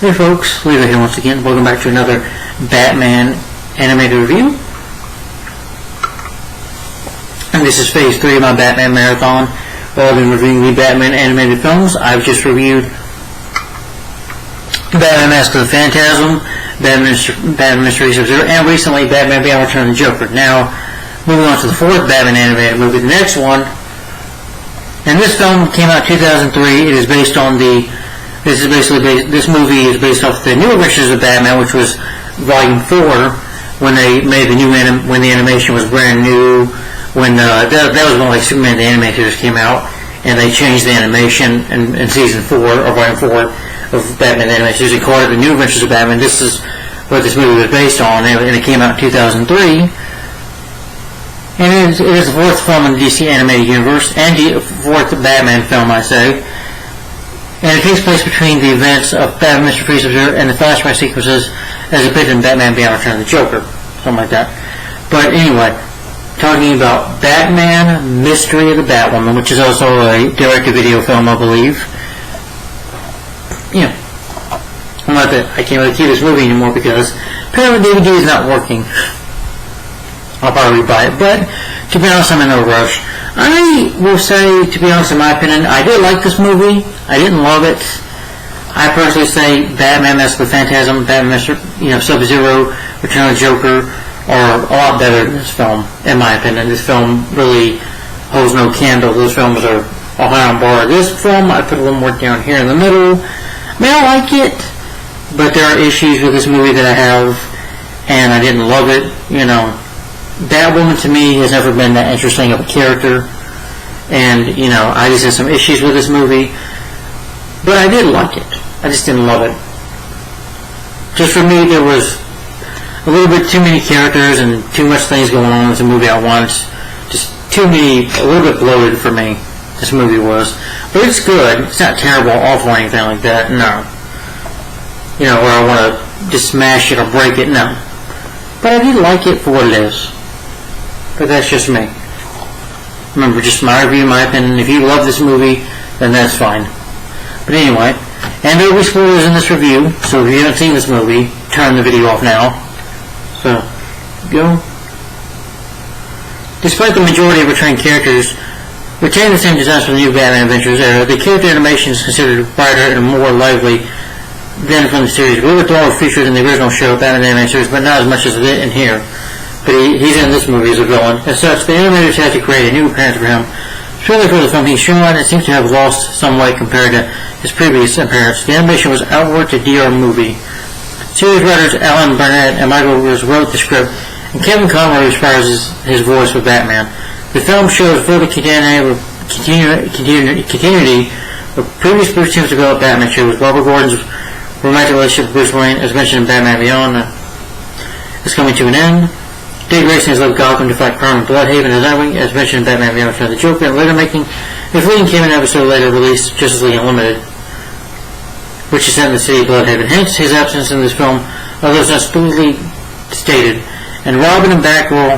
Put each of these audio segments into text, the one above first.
Hey folks, Leo here once again. Welcome back to another Batman animated review. And this is phase 3 of my Batman marathon, where I've been reviewing the Batman animated films. I've just reviewed Batman Mask of the Phantasm, Batman Mysteries of Zero, and recently Batman Beyond Return of the Joker. Now, moving on to the 4th Batman animated movie, the next one. And this film came out in 2003. It is based on this movie is based off the New Adventures of Batman, which was Volume 4, when they made when the animation was brand new, when that was when like Superman the Animated Series came out, and they changed the animation in Season 4, or Volume 4 of Batman the Animated Series. They called it the New Adventures of Batman. This is what this movie was based on, and it came out in 2003. And it is the 4th film in the DC animated universe, and the 4th Batman film, I say. And it takes place between the events of Batman Mr. Freeze Observer and the flashback sequences as depicted in Batman Beyond Return of the Joker. Something like that. But anyway, talking about Batman Mystery of the Batwoman, which is also a direct-to-video film, I believe. Yeah. I can't really keep this movie anymore because apparently DVD is not working. I'll probably buy it, but to be honest, I'm in no rush. I will say, to be honest, in my opinion, I did like this movie. I didn't love it. I personally say Batman Mask of the Phantasm, Batman Sub-Zero, Return of the Joker are a lot better than this film, in my opinion. This film really holds no candle. Those films are a high on bar. This film, I put a little more down here in the middle. I mean, I like it, but there are issues with this movie that I have, and I didn't love it, Batwoman to me has never been that interesting of a character, and I just had some issues with this movie, but I did like it. I just didn't love it. Just for me, there was a little bit too many characters and too much things going on with the movie at once. Just a little bit bloated for me. This movie was, but it's good. It's not terrible, awful, or anything like that. No. Where I want to just smash it or break it. No. But I did like it for what it is. But that's just me. Remember, just my review, my opinion. If you love this movie, then that's fine. But anyway, and there will be spoilers in this review, so if you haven't seen this movie, turn the video off now. So, go. Despite the majority of returning characters retaining the same designs from the new Batman Adventures era, the character animation is considered brighter and more lively than from the series. Wilbur Thorne was featured in the original show, Batman the Animated Series, but not as much as in here. But he's in this movie as a villain. As such, the animators had to create a new appearance for him. Shortly for the film being shown, it seems to have lost some weight compared to his previous appearance. The animation was outward to DR movie. Series writers Alan Burnett and Michael Rose wrote the script, and Kevin Conroy reprised his voice with Batman. The film shows further continuity of previous Bruce Timm's developed Batman shows. Barbara Gordon's romantic relationship with Bruce Wayne, as mentioned in Batman Beyond, is coming to an end. Dick Grayson has left Gotham to fight crime in Bloodhaven as Nightwing, as mentioned in Batman Beyond Return of the Joker, and later making a fleeting cameo episode later released Justice League Unlimited, which is set in the city of Bloodhaven. Hence, his absence in this film, although it's not explicitly stated. And Robin and Batgirl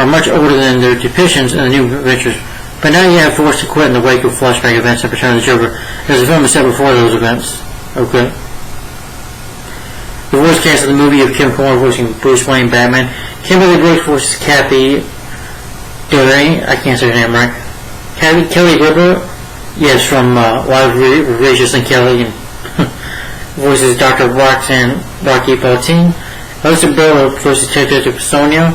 are much older than their depictions in the New Adventures, but now you have forced to quit in the wake of flashback events of Return of the Joker, as the film is set before those events. Okay. The voice cast of the movie of Kim Conroy voicing Bruce Wayne Batman. Kimberly Brooks voices Kathy Duray. I can't say her name right. Kelly Ripa, yes, from Live with Regis and Kelly, and voices Dr. Rocky Palatine. Elizabeth Bell voices Detective Sonia.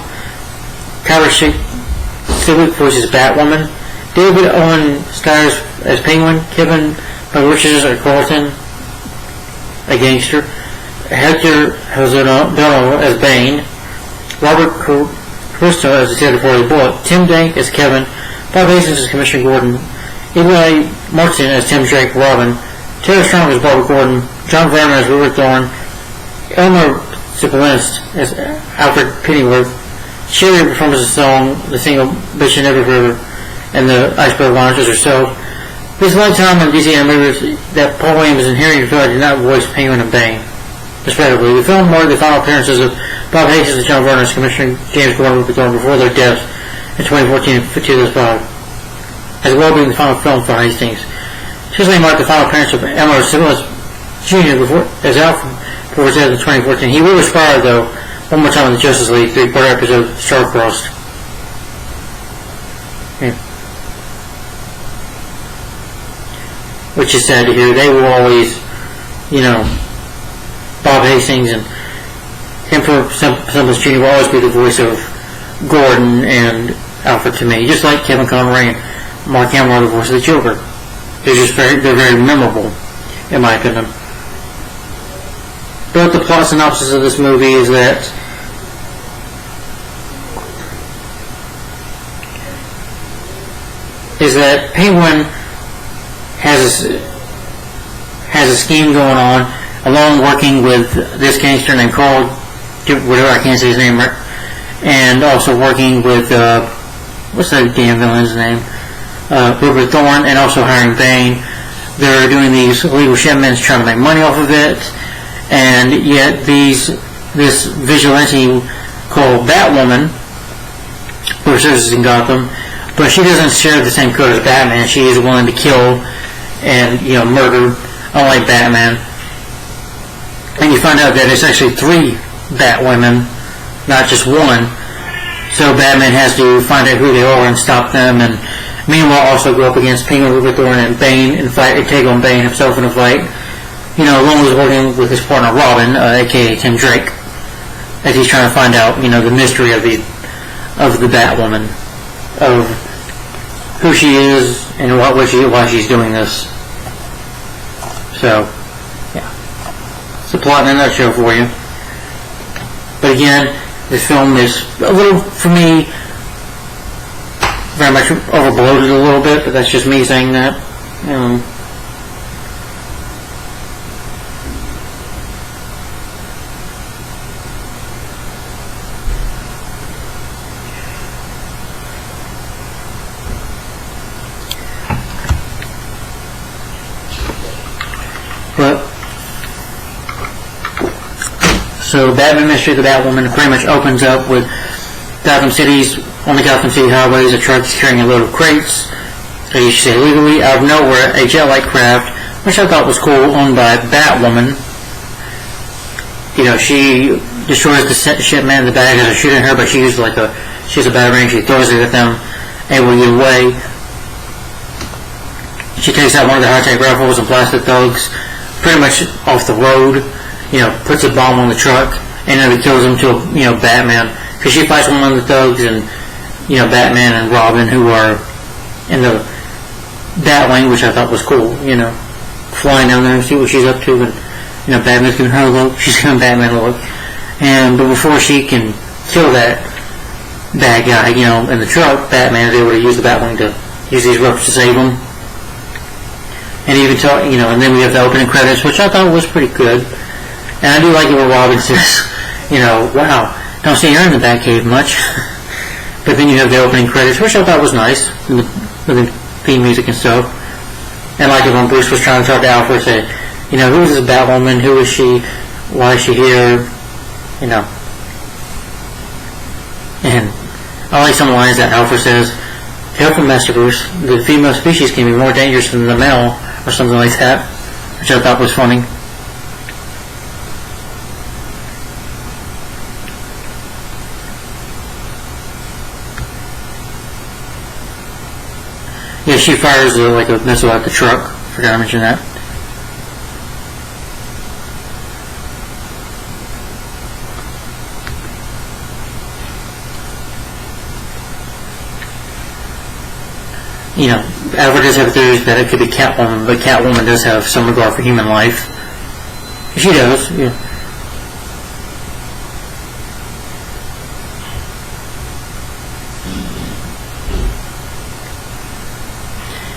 Kyra Civic voices Batwoman. David Owen stars as Penguin. Kevin Richards as Carlton, a gangster. Hector Hazardano as Bane. Robert Cristo as Detective Harley Bullock. Tim Dank as Kevin. Bob Hastings as Commissioner Gordon. Eli Martin as Tim Drake Robin. Taylor Strong as Barbara Gordon. John Vernon as Wilbur Thorne. Elmer Zipolinist as Alfred Pennyworth. Sherry performs the single Bitch in Every River, and the Iceberg Lounge as herself. This lifetime in DC animated that Paul Williams and Harry Villa did not voice Penguin and Bane, respectively. The film marked the final appearances of Bob Hastings and John Vernon as Commissioner James Gordon before their deaths in 2014 and 2005, as well being the final film for Hastings. This marked the final appearance of Emma Jr. before as Alfred before his death in 2014. He will respire though one more time in the Justice League 3-part episode Star-Crossed. Yeah. Which is sad to hear. They will always, Bob Hastings and him for Simplest Jr. will always be the voice of Gordon and Alfred to me, just like Kevin Conroy and Mark Hamill are the voice of the Joker. They're very memorable, in my opinion. But the plot synopsis of this movie is that Penguin has a scheme going on, along working with this gangster named Carl, whatever, I can't say his name right, and also working with what's that damn villain's name, Rupert Thorne, and also hiring Bane. They're doing these illegal shipments, trying to make money off of it, and yet this vigilante called Batwoman, who serves in Gotham, but she doesn't share the same code as Batman. She is willing to kill and murder, unlike Batman. And you find out that it's actually 3 Batwomen, not just one. So Batman has to find out who they are and stop them, and meanwhile also go up against Penguin, Rupert Thorne, and Bane and fight and take on Bane himself in a fight. Along with working with his partner Robin, aka Tim Drake, as he's trying to find out, the mystery of the Batwoman, of who she is and why she's doing this. So, yeah, it's the plot in a nutshell for you. But again, this film is a little, for me, very much overbloated a little bit, but that's just me saying that. So Batman Mystery of the Batwoman pretty much opens up with Gotham City's, on the Gotham City highways, a truck is carrying a load of crates, so you should say legally, out of nowhere, a jet-like craft, which I thought was cool, owned by Batwoman. She destroys the shipment, the bag as a shooting her, but she has a batarang, she throws it at them, able to get away. She takes out one of the high-tech rifles and blasted thugs pretty much off the road, puts a bomb on the truck, and then it kills him to, Batman. Because she fights one of the thugs, and, Batman and Robin, who are in the Batwing, which I thought was cool, flying down there and see what she's up to, and, Batman's giving her a look, she's giving Batman a look. But before she can kill that bad guy, in the truck, Batman is able to use the Batwing to use these ropes to save him. And even and then we have the opening credits, which I thought was pretty good. And I do like it where Robin says, wow, don't see her in the Batcave much. But then you have the opening credits, which I thought was nice, with the theme music and stuff. And like when Bruce was trying to talk to Alfred, say, who is this Batwoman? Who is she? Why is she here? And I like some lines that Alfred says, "Careful, Master Bruce, the female species can be more dangerous than the male," or something like that, which I thought was funny. Yeah, she fires a missile at the truck. Forgot to mention that. Alfred does have theories that it could be Catwoman, but Catwoman does have some regard for human life. She does, yeah.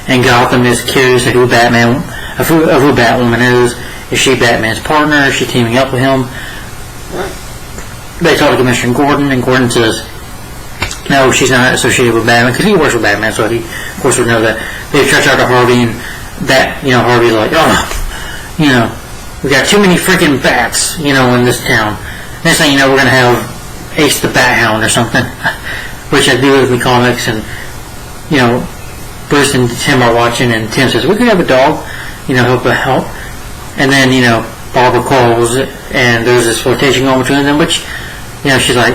And Gotham is curious of who Batwoman is. Is she Batman's partner? Is she teaming up with him? They talk to Commissioner Gordon, and Gordon says, no, she's not associated with Batman, because he works with Batman, so he, of course, would know that. They try to talk to Harvey, and Harvey's like, we got too many freaking bats, in this town. Next thing you know, we're going to have Ace the Bat Hound or something, which I do with the comics, and, Bruce and Tim are watching, and Tim says, we could have a dog, help. And then, Barbara calls, and there's this flirtation going between them, which, she's like,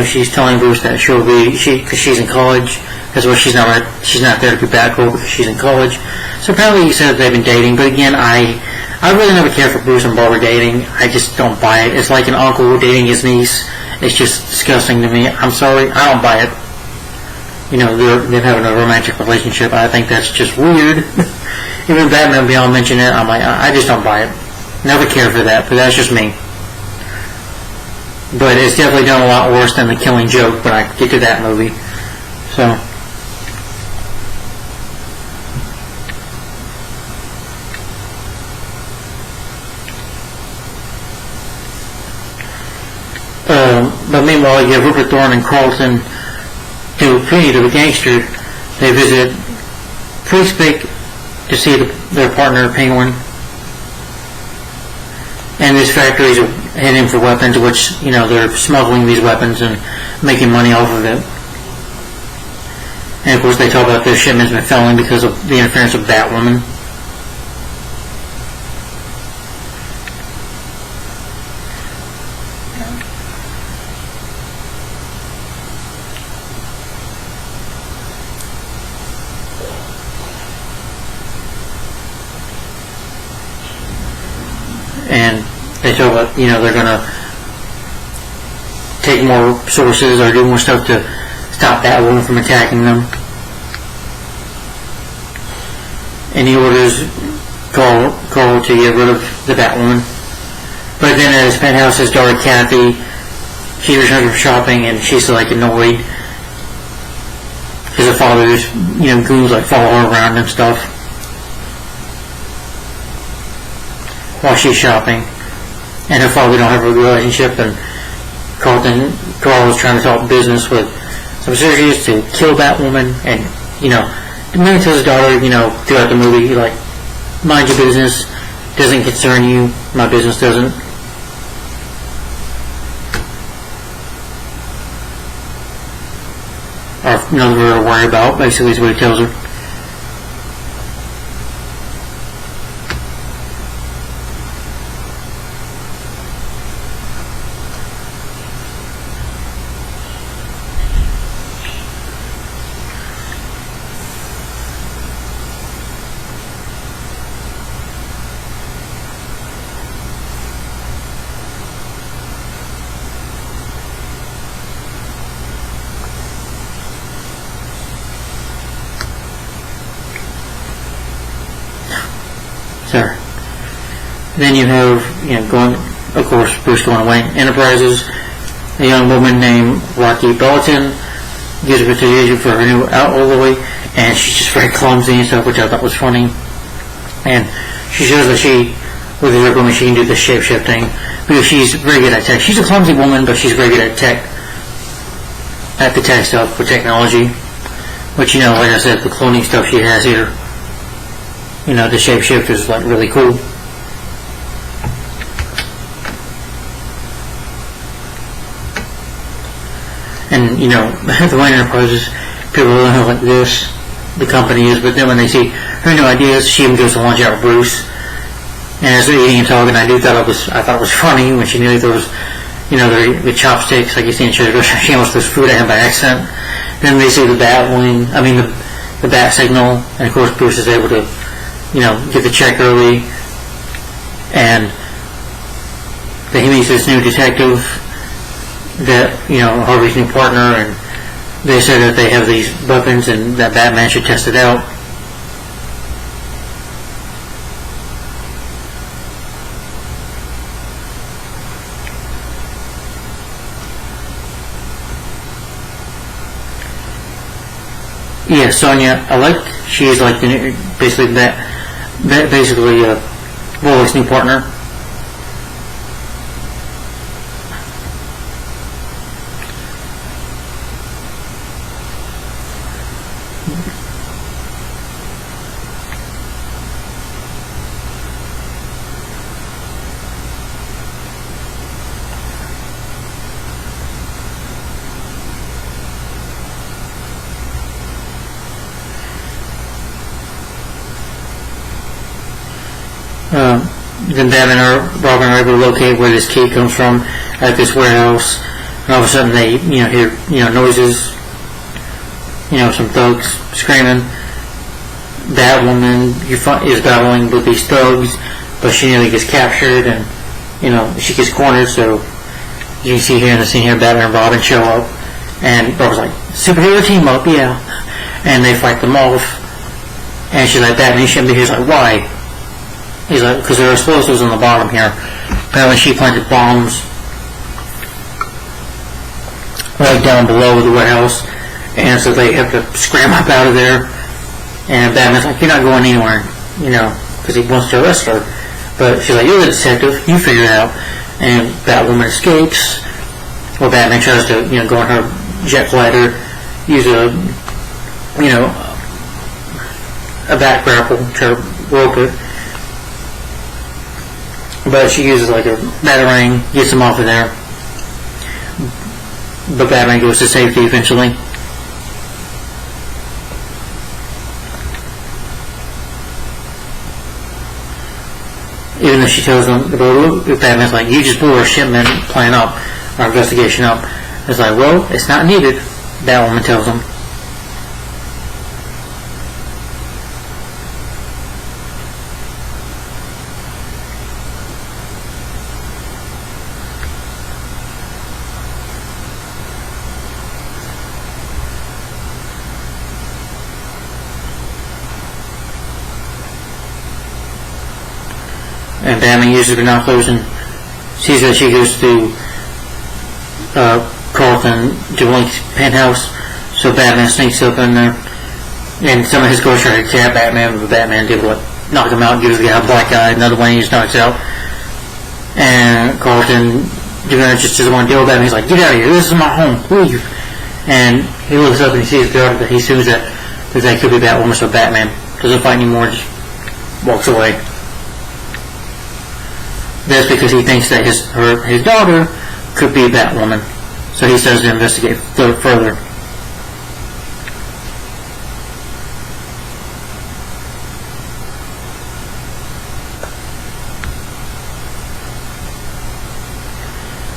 she's telling Bruce that because she's in college, because she's not there to be Batgirl because she's in college. So apparently he said they've been dating, but again, I really never cared for Bruce and Barbara dating. I just don't buy it. It's like an uncle dating his niece. It's just disgusting to me. I'm sorry, I don't buy it. They're having a romantic relationship. I think that's just weird. Even Batman Beyond mentioned it. I'm like, I just don't buy it. Never cared for that, but that's just me. But it's definitely done a lot worse than The Killing Joke when I get to that movie. So. But meanwhile, you have Rupert Thorne and Carlton, who Trinity, the gangster, they visit Priestbeck to see their partner, Penguin. And these factories are heading for weapons, which, they're smuggling these weapons and making money off of it. And of course, they talk about their shipments been failing because of the interference of Batwoman. And they talk about, they're going to take more sources or do more stuff to stop Batwoman from attacking them. And he orders Carl to get rid of the Batwoman. But then at his penthouse, his daughter Kathy, she returns from shopping and she's like annoyed because her father's, goons like follow her around and stuff while she's shopping, and her father don't have a relationship, and Carl is trying to talk business with some surgeons to kill Batwoman, and the man tells his daughter, throughout the movie, like, mind your business, doesn't concern you, my business doesn't. Or nothing to worry about, basically is what he tells her. Sure. Then you have, Bruce going away. Enterprises, a young woman named Rocky Belton gives her to use for her new alloy, and she's just very clumsy and stuff, which I thought was funny. And she shows that with her woman, she can do the shape-shifting, because she's very good at tech. She's a clumsy woman, but she's very good at the tech stuff for technology. Which, like I said, the cloning stuff she has here, the shapeshifter is like really cool. And the Wayne Enterprises, people don't know like this, the company is, but then when they see her new ideas, she even goes to lunch out with Bruce. And as they're eating and talking, I thought it was funny when she nearly throws, the chopsticks, like you see in Church, she almost throws food at him by accident. Then they see the the bat signal, and of course Bruce is able to get the check early, and then he meets this new detective that, Harvey's new partner, and they say that they have these weapons and that Batman should test it out. Yeah, Sonya, she's like basically Bullock's new partner. then Batman and Robin are able to locate where this key comes from at this warehouse. And all of a sudden they, hear, noises, some thugs screaming. Batwoman is battling with these thugs, but she nearly gets captured, and, she gets cornered, so you can see here in the scene here, Batman and Robin show up, and Robin's like, superhero team up, yeah. And they fight them off, and she's like, Batman, you shouldn't be here. He's like, why? He's like, because there are explosives on the bottom here. Apparently she planted bombs right down below the warehouse, and so they have to scram up out of there. And Batman's like, you're not going anywhere, because he wants to arrest her. But she's like, you're the detective, you figure it out. And Batwoman escapes. Well, Batman tries to, go on her jet glider, use a back grapple to rope it. But she uses like a batarang, gets him off of there. But Batman goes to safety eventually. Even though she tells him, Batman's like, you just blew our shipment plan up, our investigation up. It's like, well, it's not needed, Batwoman tells him. And Batman uses binoculars and sees that she goes to Carlton DeWink's penthouse. So Batman sneaks up in there, and some of his ghosts try to attack Batman, but Batman did knock him out, gives the guy a black eye. Another one he just knocks out. And Carlton just doesn't want to deal with Batman. He's like, get out of here, this is my home, leave. And he looks up and he sees the daughter, that he assumes that could be Batwoman, so Batman doesn't fight anymore, just walks away. That's because he thinks that his daughter could be Batwoman. So he starts to investigate further.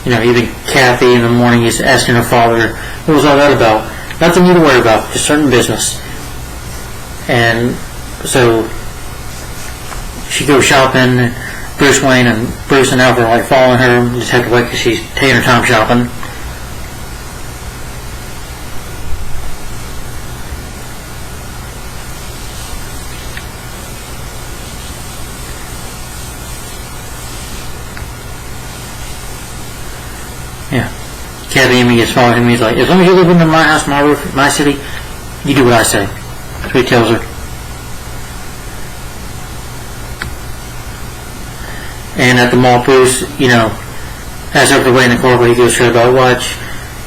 Even Kathy in the morning is asking her father, what was all that about? Nothing you to worry about, just certain business. And so she goes shopping. Bruce Wayne and Bruce and Alfred are following her. Just have to wait because she's taking her time shopping. Yeah. Kathy and me gets following him. He's like, as long as you live in my house, my roof, my city, you do what I say. That's what he tells her. And at the mall, Bruce, has her to wait in the car, but he goes to her about watch.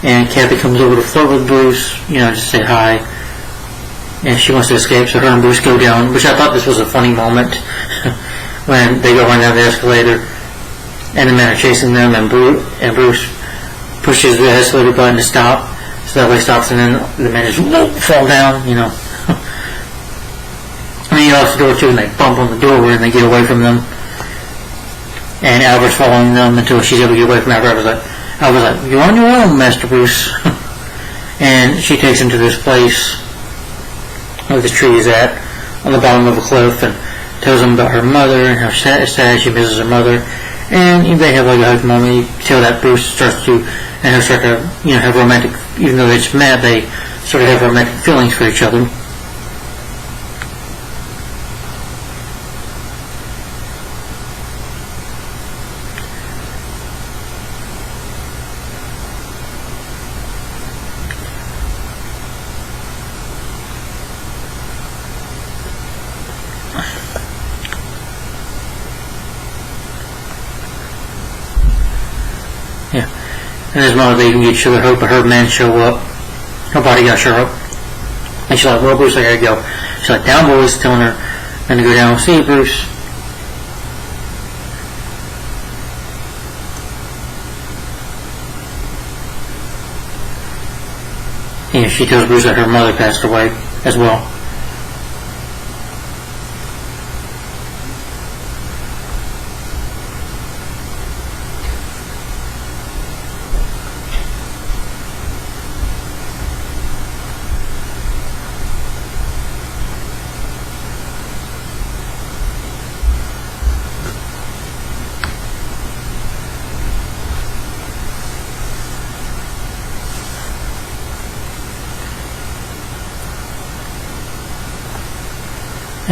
And Kathy comes over to flirt with Bruce, just say hi. And she wants to escape, so her and Bruce go down, which I thought this was a funny moment when they go run down the escalator, and the men are chasing them, and Bruce pushes the escalator button to stop, so that way he stops, and then the men just fall down, And he locks the door too, and they bump on the door, and they get away from them. And Albert's following them until she's able to get away from Albert's like, you're on your own, Master Bruce. And she takes him to this place where this tree is at, on the bottom of a cliff, and tells him about her mother and how sad she misses her mother. And they have like a hug moment. You tell that Bruce starts to, and start to, have romantic, even though they just met, they sort of have romantic feelings for each other. Yeah. And his mother, they can get each other hope, but her men show up. Her bodyguard show up. And she's like, well, Bruce, I gotta go. She's like, down, boys, telling her, and to go down. See you, Bruce. And she tells Bruce that her mother passed away as well.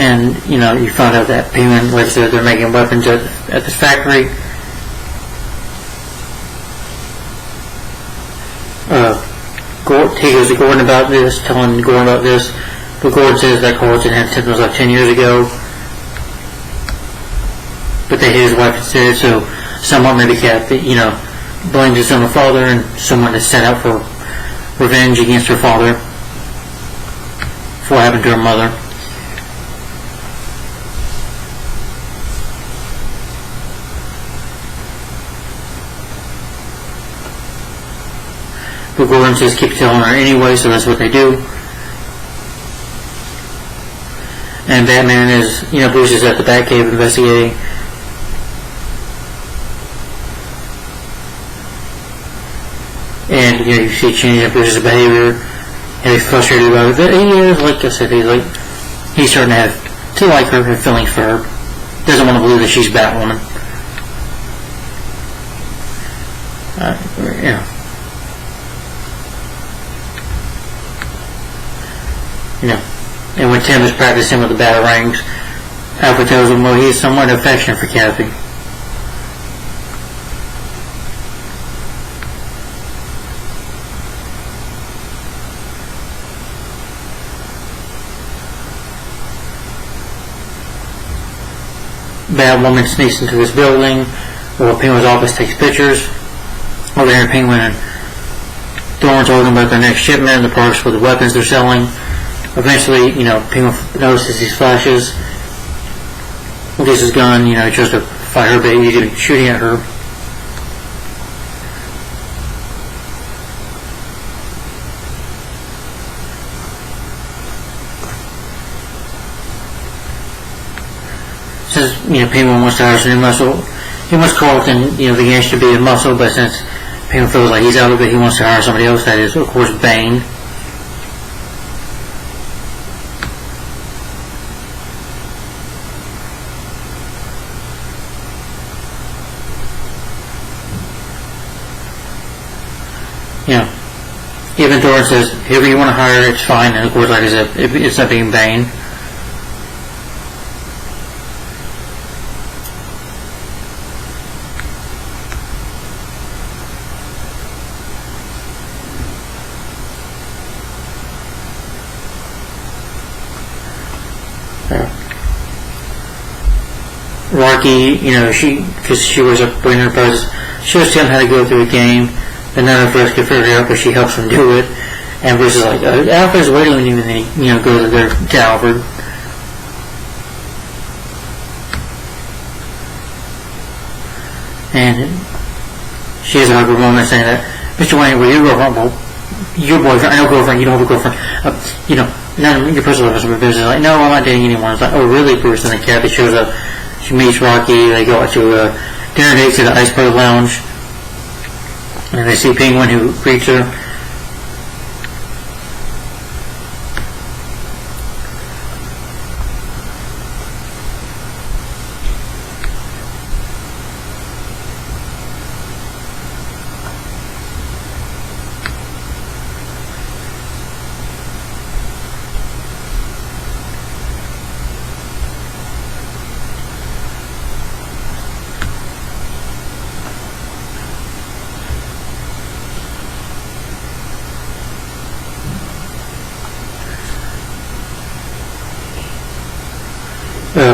And, you found out that Penguin, like I said, they're making weapons at this factory. He goes to Gordon about this, telling Gordon about this, but Gordon says that Carlton had symptoms like 10 years ago, but that his wife instead, so somewhat maybe Kathy, blames his own father and someone that's set out for revenge against her father for what happened to her mother. But Gordon says keep telling her anyway, so that's what they do. And Batman is, Bruce is at the Batcave investigating. And, you see a change in Bruce's behavior, and he's frustrated about it. But he is, like I said, he's starting to like her, have feelings for her. Doesn't want to believe that she's Batwoman. And when Tim is practicing with the batarangs, Alfred tells him, well, he's somewhat affectionate for Kathy. Batwoman sneaks into this building where Penguin's office takes pictures. Over there, Penguin and Thorne talking about their next shipment and the parts for the weapons they're selling. Eventually, Penguin notices these flashes. Gets his gun, he tries to fight her, but he's shooting at her. Since, Penguin wants to hire some new muscle, he wants Carlton, the Gash to be a muscle, but since Penguin feels like he's out of it, he wants to hire somebody else, that is, of course, Bane. Even Thorne says, whoever you want to hire, it's fine, and of course, like I said, it's not being Bane. Rocky, because she was up bringing her presents, shows him how to go through a game, but none of us can figure it out, but she helps him do it. And Bruce is like, Alfred's waiting on you, and then he, goes there to Alfred. And she has a awkward moment saying that, Mr. Wayne, well, your girlfriend, your boyfriend, I know girlfriend, you don't have a girlfriend, none of your personal life, but Bruce is like, no, I'm not dating anyone. It's like, oh, really, Bruce? And then Kathy shows up. She meets Rocky. They go out to a dinner date to the Iceberg Lounge. And they see Penguin, who greets her.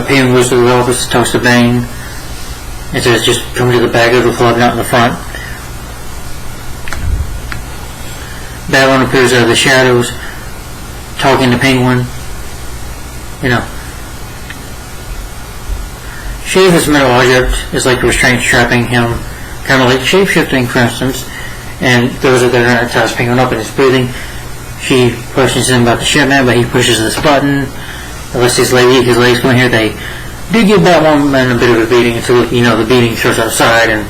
Penguin goes to the office, talks to Bane, and says, just come to the back of the club, not in the front. Batman appears out of the shadows, talking to Penguin. Shave his metal object is like restraint trapping him, kind of like shape-shifting, for instance, and those are there and ties Penguin up in his breathing. She questions him about the shipment, but he pushes this button. Unless his legs come in here, they do give Batwoman a bit of a beating until, the beating starts outside, and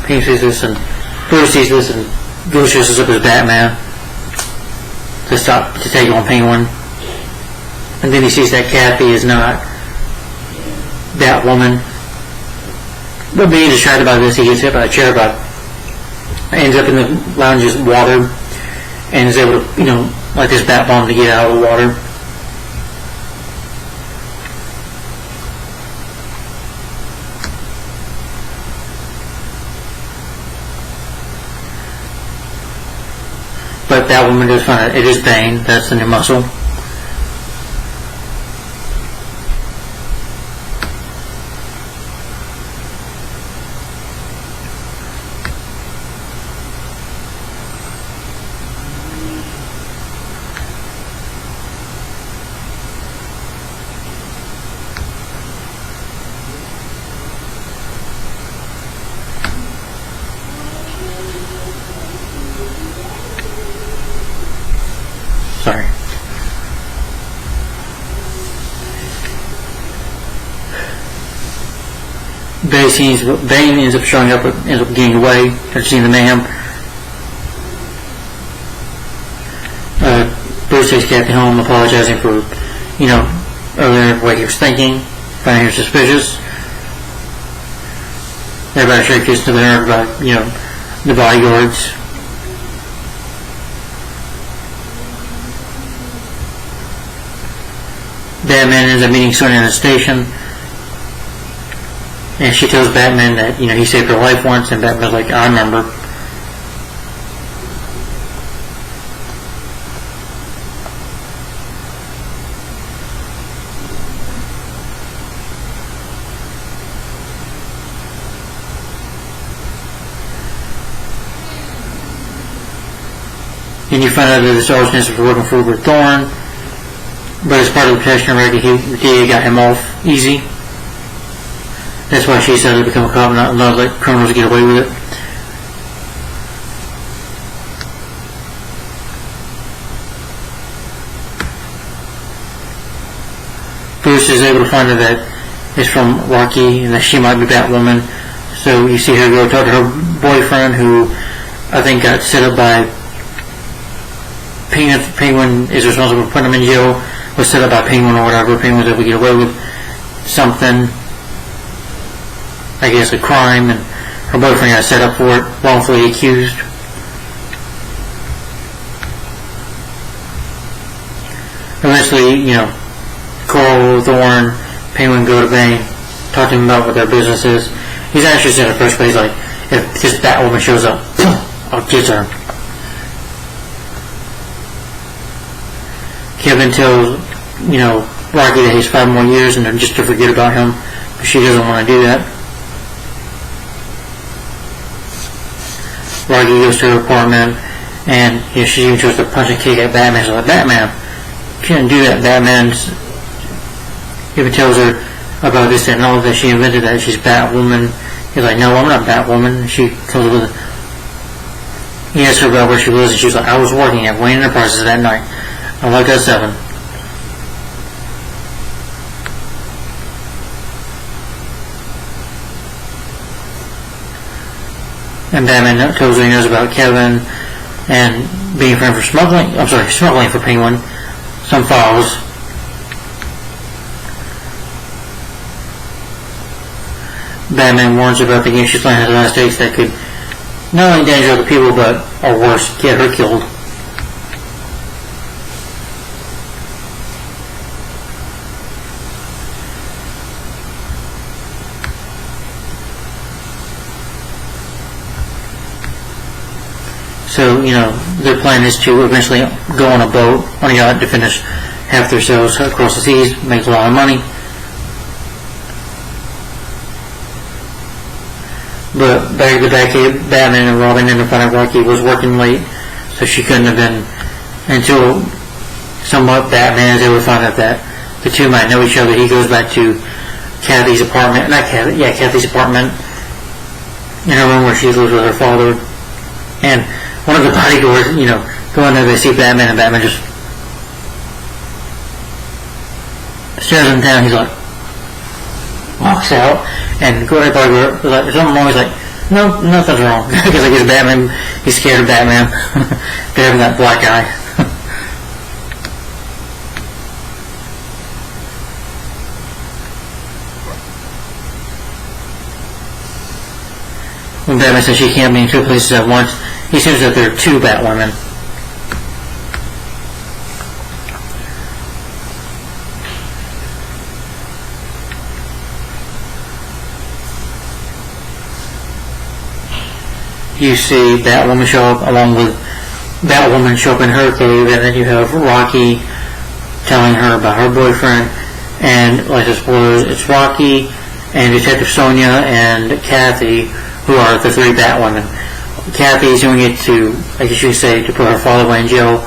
Penguin sees this, and Bruce sees this, and Bruce dresses up as Batman to take on Penguin. And then he sees that Kathy is not Batwoman. But being distracted by this, he gets hit by a chair, but ends up in the lounge's water, and is able to, like this Batbomb to get out of the water. Batwoman does find out it is Bane. That's the new muscle. Sorry. Bane ends up showing up, ends up getting away after seeing the mayhem. Bruce takes Kathy home, apologizing for, earlier what he was thinking, finding her suspicious. Everybody shakes to her about, the bodyguards. Batman ends up meeting Sonya in the station, and she tells Batman that, he saved her life once, and Batman's like, I remember. And you find out that this arsonist was working for Robert Thorne, but as part of the protection racket, DA got him off easy. That's why she decided to become a cop and not let criminals get away with it. Bruce is able to find out that it's from Rocky and that she might be Batwoman. So you see her go talk to her boyfriend, who I think got set up by Penguin, is responsible for putting him in jail, was set up by Penguin or whatever. Penguin was able to get away with something, I guess a crime, and her boyfriend got set up for it, wrongfully accused. Eventually, Coral, Thorne, Penguin go to Bane, talk to him about what their business is. He's actually said at first, but he's like, if this Batwoman shows up, I'll get her. Kevin tells, Rocky that he's 5 more years and just to forget about him, but she doesn't want to do that. Rocky goes to her apartment, and she even tries to punch and kick at Batman. She's like, Batman, you shouldn't do that. Batman even tells her about this and all that she invented that she's Batwoman. He's like, no, I'm not Batwoman. She comes with it. He asks her about where she lives, and she's like, I was working at Wayne Enterprises that night. I like that 7. And Batman tells her he knows about Kevin and being friend for smuggling for Penguin, some files. Batman warns her about the game she's playing in the United States that could not only endanger other people, but, or worse, get her killed. So, their plan is to eventually go on a boat, on a yacht, to finish half their sales across the seas, make a lot of money. But back at the Batcave, Batman and Robin ended up finding Rocky was working late, so she couldn't have been, until somewhat Batman is able to find out that the two might know each other. He goes back to Kathy's apartment, Kathy's apartment, in her room where she lives with her father, and one of the bodyguards, go in there, they see Batman, and Batman just stares him down. He's like, walks out, and go ahead, bodyguard, like, is something wrong? He's like, no, nothing's wrong. Because I guess Batman, he's scared of Batman. They have that black eye. When Batman says she can't be in 2 places at once, he assumes that there are 2 Batwomen. You see Batwoman show up along with Batwoman show up in her cave, and then you have Rocky telling her about her boyfriend, and like the spoilers, it's Rocky and Detective Sonia and Kathy who are the three Batwomen. Kathy's doing it to, I guess you could say, to put her father away in jail.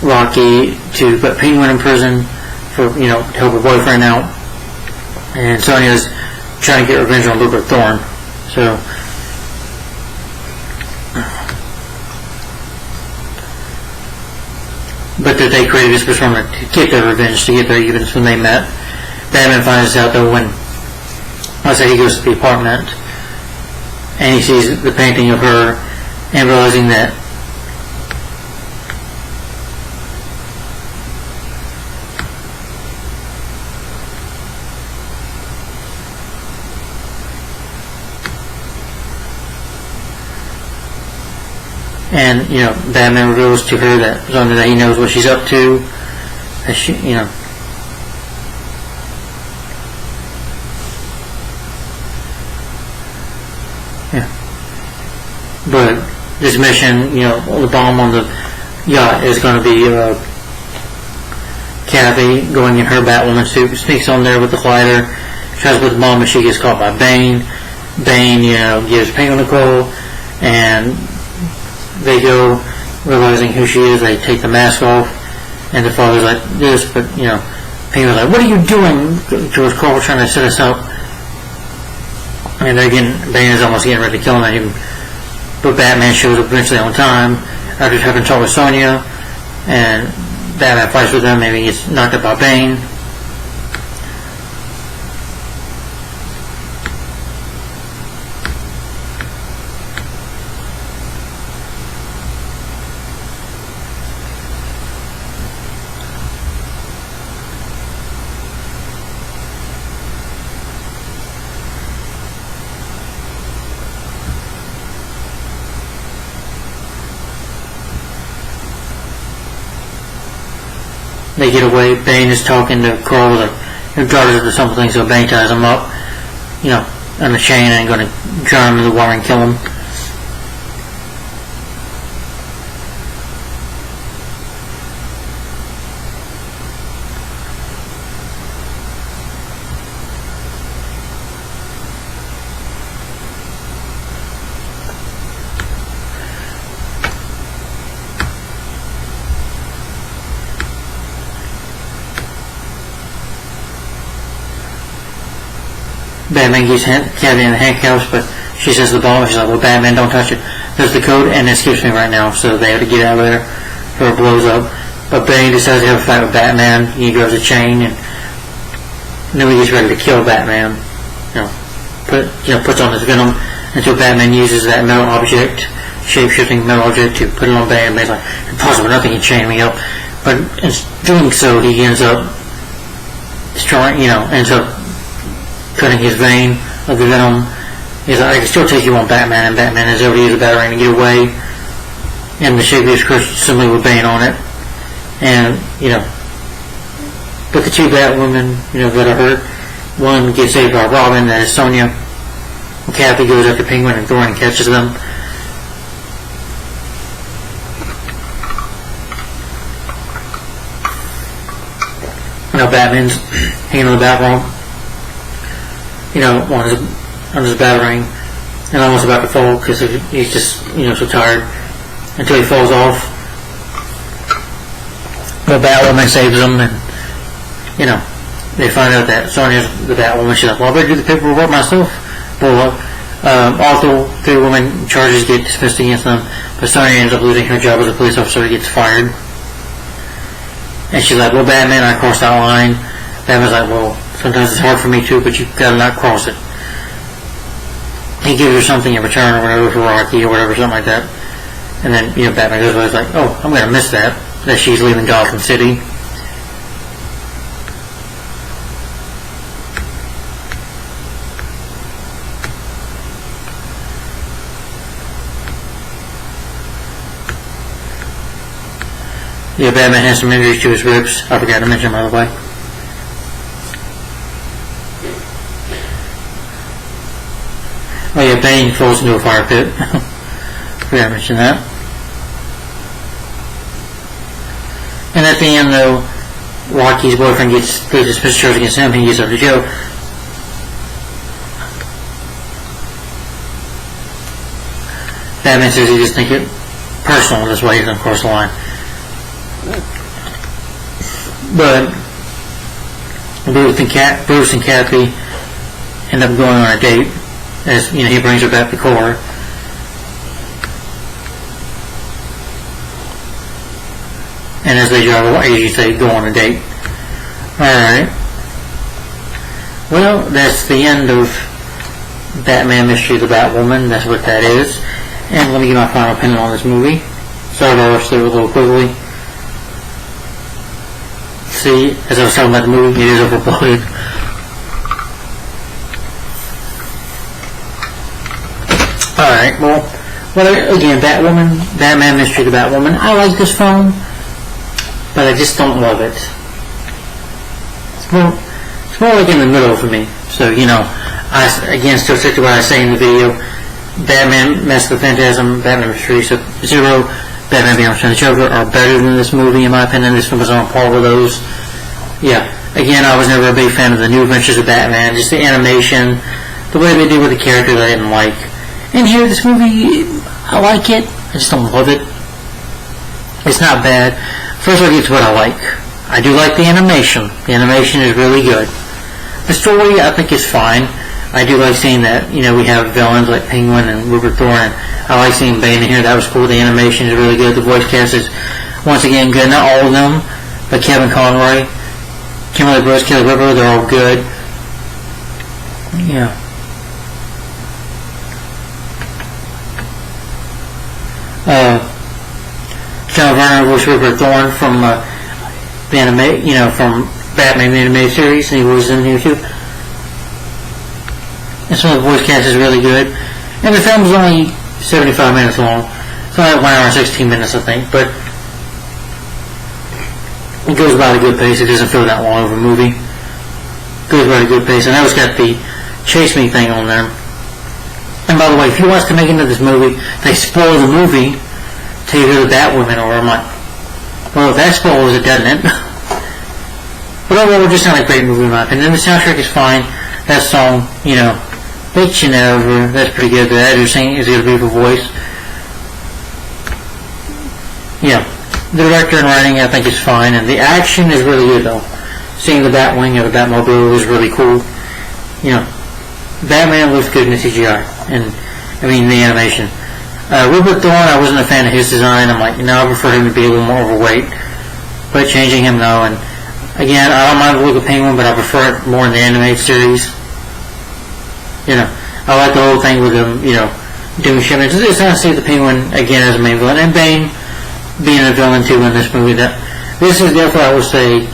Rocky to put Penguin in prison for, to help her boyfriend out. And Sonia's trying to get revenge on Rupert Thorne. So, but that they created this persona to get their revenge, to get their evens when they met. Batman finds out though when, let's say he goes to the apartment and he sees the painting of her and realizing that and Batman reveals to her that he knows what she's up to, that she, but this mission, the bomb on the yacht is going to be Kathy going in her Batwoman suit, sneaks on there with the glider, tries to put the bomb, but she gets caught by Bane. Bane, gives Penguin a call, and they go, realizing who she is, they take the mask off, and the father's like this, but Penguin's like, what are you doing? George Cole trying to set us up, and Bane is almost getting ready to kill him, but Batman shows up eventually on time after having talked with Sonia, and Batman fights with him, maybe he gets knocked up by Bane. They get away. Bane is talking to Carl, who daughters or something, so Bane ties him up, on a chain and going to drown him in the water and kill him. Batman gets Kathy in the handcuffs, but she says the bomb. She's like, well, Batman, don't touch it. There's the code, and it escapes me right now, so they have to get out of there, or it blows up. But Bane decides to have a fight with Batman. He grabs a chain, and then he gets ready to kill Batman. Puts on his venom until Batman uses that metal object, shape-shifting metal object, to put it on Bane. Bane's like, impossible, nothing can chain me up. But in doing so, he ends up destroying, ends up cutting his vein of the venom. He's like, I can still take you on, Batman, and Batman is able to use the Batarang to get away, and the shape is crushed simply with Bane on it. And, but the two Batwomen, that are hurt, one gets saved by Robin, that is Sonia. Kathy goes after Penguin and Thorne and catches them. Batman's hanging on the Batwing, on his Batarang, and almost about to fall because he's just, so tired, until he falls off. The Batwoman saves him, and, they find out that Sonia's the Batwoman. She's like, well, I better do the paperwork myself. But all three women charges get dismissed against them, but Sonia ends up losing her job as a police officer. He gets fired. And she's like, well, Batman, I crossed that line. Batman's like, well, sometimes it's hard for me too, but you gotta not cross it. He gives her something in return or whatever for Rocky or whatever, something like that. And then, Batman goes away. He's like, oh, I'm gonna miss that she's leaving Gotham City. Batman has some injuries to his ribs. I forgot to mention, by the way. Oh yeah, Bane falls into a fire pit. Forgot to mention that. And at the end, though, Rocky's boyfriend gets the suspicious charge against him. He gets up to jail. Batman says he just think it personal. That's why he doesn't cross the line. But Bruce and Kathy end up going on a date. As he brings her back to car. And as they drive away, as you say, go on a date. Alright. Well, that's the end of Batman Mystery of the Batwoman. That's what that is. And let me give my final opinion on this movie. Sorry if I rushed through it a little quickly. See, as I was talking about the movie, it is overbloated. Alright, well, again, Batman Mystery of the Batwoman. I like this film, but I just don't love it. It's more like in the middle for me. So, I, again, still stick to what I say in the video. Batman, Mask of the Phantasm, Batman Mystery Zero, Batman Beyond the Joker are better than this movie, in my opinion. This film is on par with those. Yeah, again, I was never a big fan of the New Adventures of Batman. Just the animation, the way they do with the characters I didn't like. And here, this movie, I like it. I just don't love it. It's not bad. First, I'll get to what I like. I do like the animation. The animation is really good. The story, I think, is fine. I do like seeing that, we have villains like Penguin and Rupert Thorne. I like seeing Bane in here. That was cool. The animation is really good. The voice cast is, once again, good. Not all of them, but Kevin Conroy, Kimberly Brooks, Kelly River, they're all good. Yeah. John Werner voiced Rupert Thorne from the from Batman the animated series, and he was in here too. And some of the voice cast is really good. And the film is only 75 minutes long. It's only 1 hour and 16 minutes, I think, but it goes about a good pace. It doesn't feel that long of a movie. It goes about a good pace. And I always got the Chase Me thing on there. And by the way, if you watch the making of this movie, they spoil the movie till you hear the Batwoman, or I'm like, well, if that spoils it, doesn't it? But overall, just not a great movie in my opinion. And the soundtrack is fine. That song, Bitch You Never, that's pretty good. The editor singing is a beautiful voice. Yeah. The director and writing, I think, is fine. And the action is really good, though. Seeing the Batwing or the Batmobile is really cool. Batman looks good in the CGI. And, the animation. Rupert Thorne, I wasn't a fan of his design. I'm like, I prefer him to be a little more overweight. But changing him, though, and again, I don't mind the look of Penguin, but I prefer it more in the animated series. I like the whole thing with him, doing shipments. It's nice to see the Penguin again as a main villain, and Bane being a villain too in this movie. This is definitely, I would say,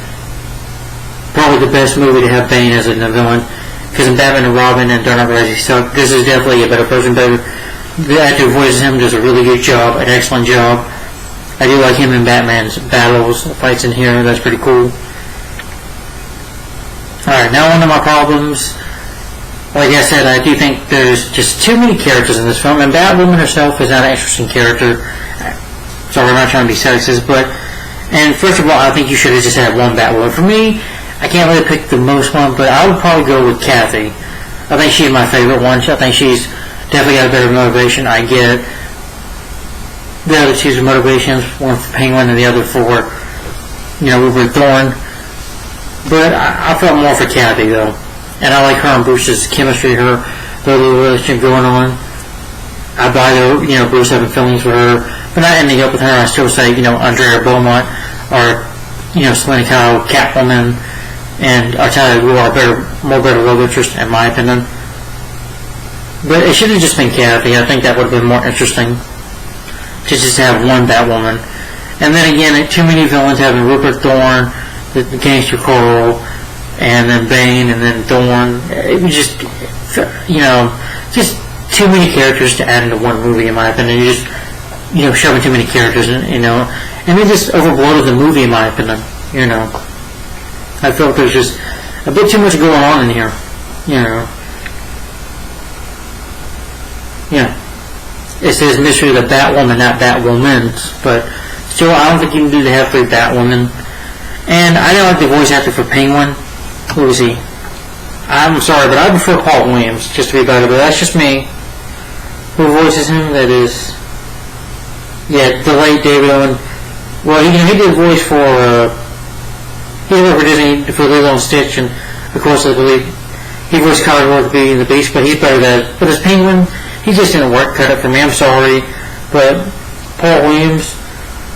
probably the best movie to have Bane as a villain. Because in Batman and Robin and Dark Knight Rises, so this is definitely a better person. The actor who voices him does a really good job, an excellent job. I do like him in Batman's battles, fights in here. That's pretty cool. Alright, now on to my problems. Like I said, I do think there's just too many characters in this film, and Batwoman herself is not an interesting character. Sorry, I'm not trying to be sexist, and first of all, I think you should have just had one Batwoman. For me, I can't really pick the most one, but I would probably go with Kathy. I think she's my favorite one. I think she's definitely got a better motivation. I get the other two's motivations, one for Penguin and the other for, Rupert Thorne. But I felt more for Kathy, though. And I like her and Bruce's chemistry, their little relationship going on. I buy Bruce having feelings for her, but not ending up with her. I still say, Andrea Beaumont or, Selena Kyle, Catwoman, and Talia Ghul are more better love interest, in my opinion. But it should have just been Kathy. I think that would have been more interesting to just have one Batwoman. And then again, too many villains having Rupert Thorne, the Gangster Carl, and then Bane, and then Thorne. It was just, just too many characters to add into one movie, in my opinion. You just, shoving too many characters, and it just overbloated the movie, in my opinion. I felt there's just a bit too much going on in here. It says Mystery of the Batwoman, not Batwomans, but Still, I don't think you can do the halfway Batwoman. And I don't like the voice actor for Penguin. Who is he? I'm sorry, but I prefer Paul Williams, just to be better, but that's just me. Who voices him? That is... Yeah, the late David Owen. Well, he did voice for... he worked for Disney for Lilo and Stitch, and of course, I believe he voiced Colin the Beauty and the Beast, but he's better than that. But as Penguin, he just didn't work. Cut it for me. I'm sorry, but Paul Williams,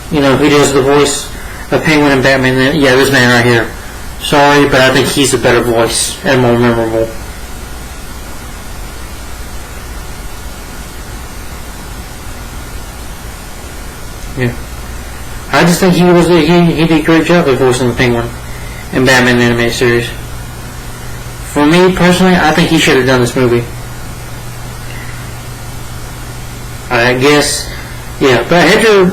he does the voice of Penguin and Batman. Yeah, this man right here. Sorry, but I think he's a better voice and more memorable. Yeah, I just think he did a great job of voicing the Penguin in Batman the Animated Series. For me personally, I think he should have done this movie. I guess, yeah. But Hector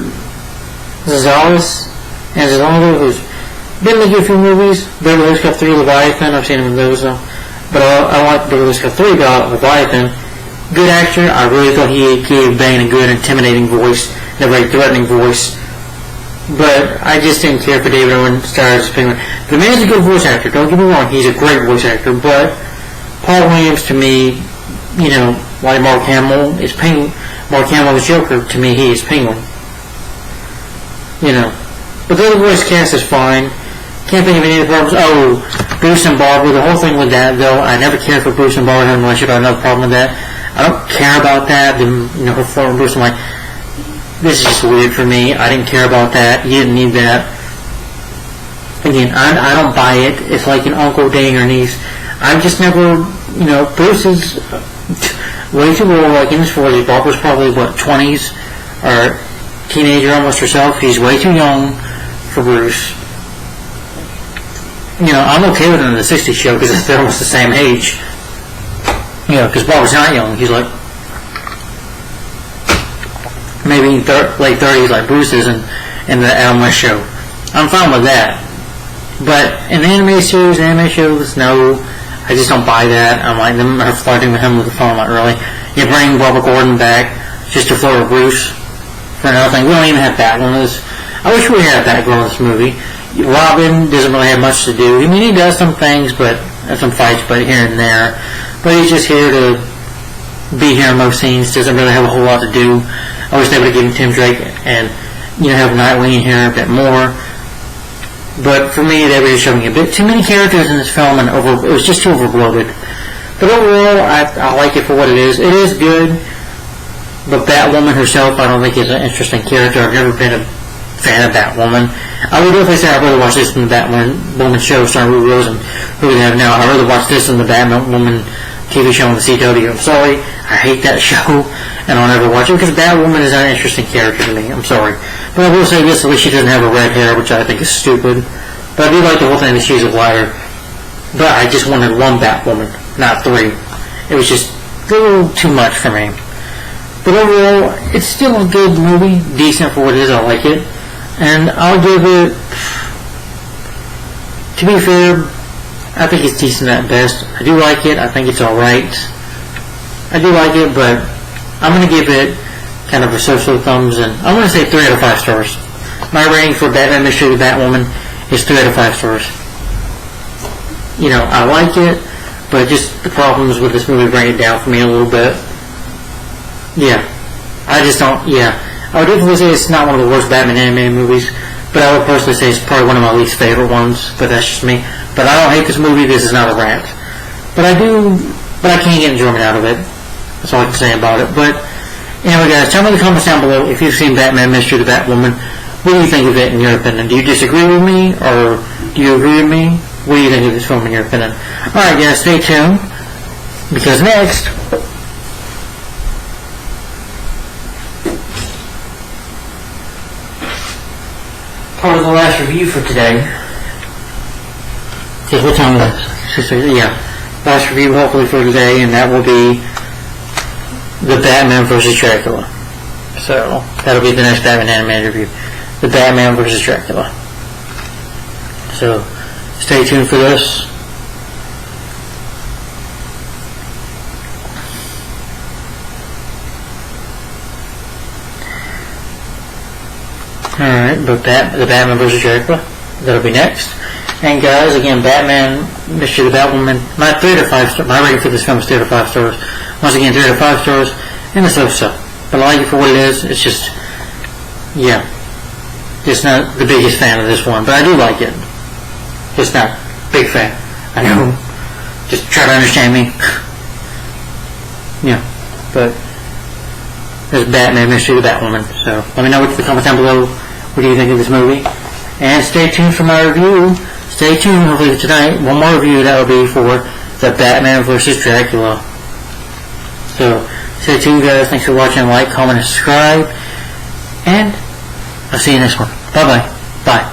Zazales and Zalando, who's been in a few movies, Beverly Hills Cop 3, Leviathan, I've seen him in those though. But I like Beverly Hills Cop 3 about Leviathan. Good actor. I really thought he gave Bane a good, intimidating voice, and a very threatening voice. But I just didn't care for David Owen stars Penguin. The man's a good voice actor, don't get me wrong, he's a great voice actor, but Paul Williams to me, like Mark Hamill is Penguin. Mark Hamill is Joker, to me he is Penguin. But the other voice cast is fine. Can't think of any other problems. Oh, Bruce and Barbara, the whole thing with that though, I never cared for Bruce and Barbara, unless you got another problem with that. I don't care about that. Her former Bruce, I'm like, this is just weird for me. I didn't care about that. You didn't need that. Again, I don't buy it. It's like an uncle dating her niece. I've just never, Bruce is way too old, like in his 40s. Barbara's probably, 20s, or teenager almost herself. He's way too young for Bruce. I'm okay with him in the 60s show because they're almost the same age. Because Barbara's not young. He's like, maybe late 30s like Bruce is in the Adam West show. I'm fine with that. But in the animated series, anime shows, no, I just don't buy that. I'm like, her flirting with him with the phone, like, really? You bring Barbara Gordon back just to flirt with Bruce for another thing. We don't even have Batwoman. I wish we had Batgirl in this movie. Robin doesn't really have much to do. I mean, he does some things, but some fights, but here and there. But he's just here to be here in most scenes. Doesn't really have a whole lot to do. I wish they would have given Tim Drake and have Nightwing in here a bit more. But for me, they were just showing a bit too many characters in this film, and it was just too overloaded. But overall, I like it for what it is. It is good, but Batwoman herself, I don't think is an interesting character. I've never been a fan of Batwoman. I would definitely say I'd rather watch this than the Batwoman show starring Ruby Rose and who we have now. I'd rather watch this than the Batwoman TV show on the CW. I'm sorry, I hate that show, and I'll never watch it because Batwoman is an interesting character to me. I'm sorry. But I will say this, at least she doesn't have a red hair, which I think is stupid. But I do like the whole thing that she's a liar. But I just wanted one Batwoman, not three. It was just a little too much for me. But overall, it's still a good movie, decent for what it is, I like it. And I'll give it, to be fair, I think it's decent at best. I do like it, I think it's alright. I do like it, but I'm going to give it kind of a social thumbs, and I'm going to say 3 out of 5 stars. My rating for Batman Mystery of the Batwoman is 3 out of 5 stars. I like it, but just the problems with this movie bring it down for me a little bit. Yeah. I just don't, I would definitely say it's not one of the worst Batman animated movies, but I would personally say it's probably one of my least favorite ones, but that's just me. But I don't hate this movie, this is not a rant. But I can't get enjoyment out of it. That's all I can say about it. But, anyway guys, tell me in the comments down below if you've seen Batman Mystery of the Batwoman. What do you think of it in your opinion? Do you disagree with me, or do you agree with me? What do you think of this film in your opinion? Alright guys, stay tuned, because next... part of the last review for today. Okay, what time is it? Yeah, last review hopefully for today, and that will be the Batman vs. Dracula. So, that'll be the next Batman animated review. The Batman vs. Dracula. So, stay tuned for this. Alright, but the Batman vs. Dracula, that'll be next. And guys, again, Batman, Mystery of the Batwoman, my 3 to 5 stars, my rating for this film is 3 to 5 stars. Once again, 3 to 5 stars, and it's so. But I like it for what it is. It's just, yeah, just not the biggest fan of this one, but I do like it. Just not big fan. I know. Just try to understand me. Yeah, but there's Batman, Mystery of the Batwoman. So let me know in the comments down below. What do you think of this movie? And stay tuned for my review. Stay tuned. Hopefully tonight, one more review that will be for the Batman vs. Dracula. So stay tuned, guys. Thanks for watching. Like, comment, and subscribe. And I'll see you next one. Bye-bye. Bye.